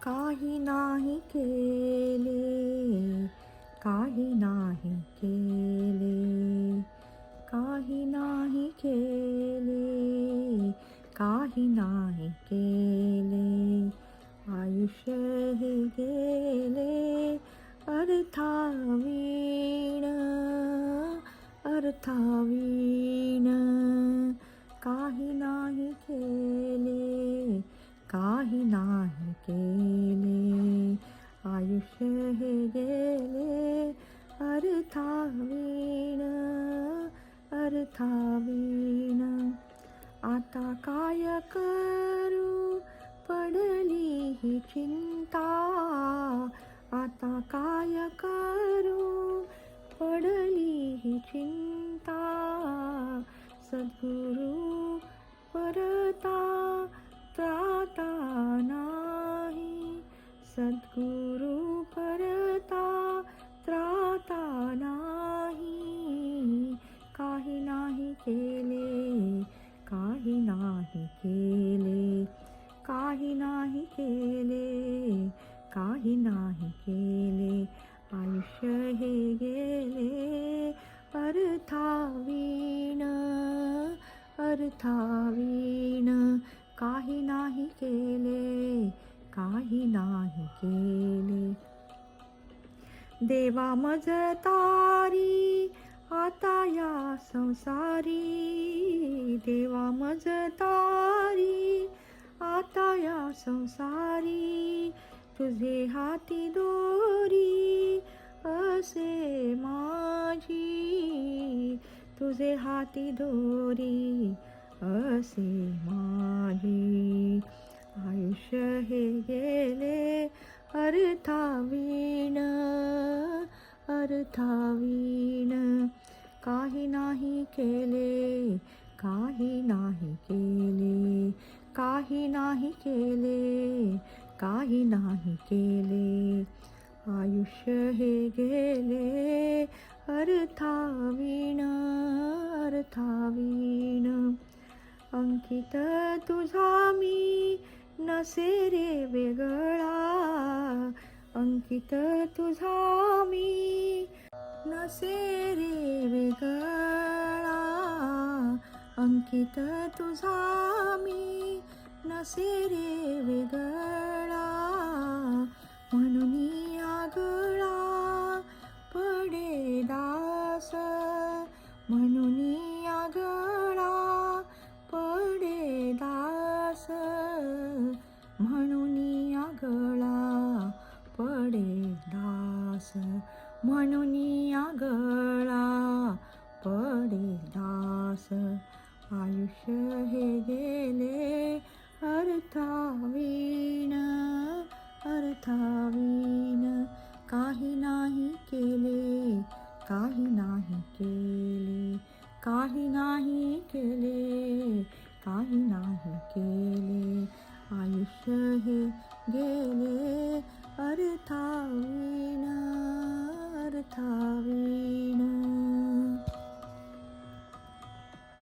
काही नाही केले, काही नाही केले, काही नाही केले, काही नाही केले. आयुष्य हे गेले अर्थावीण, अर्थावीण. काही नाही केले, काही नाही केले. आयुष्य हे गेले अर्थावीण, अर्थावीण. आता काय करू पडली ही चिंता, आता काय करू पडली ही चिंता. सद्गुरु परता त्राता नाही, सद्गुरु परता त्राता नाही. काही नाही केले, काही नाही केले, काही नाही केले, काही नाही केले. आयुष्य हे गेले अर्थावीण, अर्थावीण. काही नाही केले, काही नाही केले. देवा मज तारी आता या संसारी, देवा मज तारी आता या संसारी. तुझे हाती दोरी असे माझी, तुझे हाती दोरी असे माझी. आयुष्य हे गेले अर्थावीण, अर्थावीण. काही नाही केले, काही नाही केले, काही नाही केले, काही नाही केले. आयुष्य हे गेले अर्थावीण, अर्थावीण. अंकित तुझा मी नसे रे वेगळा, अंकित तुझा मी नसे रे वेगळा. अंकित तुझा मी नसे रे वेगळा. म्हणून आगळा पडे दास, म्हणून आगळा पडे दास, म्हणून आगळा पडे दास, म्हणून आगळा पडे दास. आयुष्य हे गेले अर्थावीण, अर्थावीण. काही नाही केले, काही नाही केले, काही नाही केले, काही नाही केले. आयुष्य हे गेले अर्थावीण, अर्थावीण.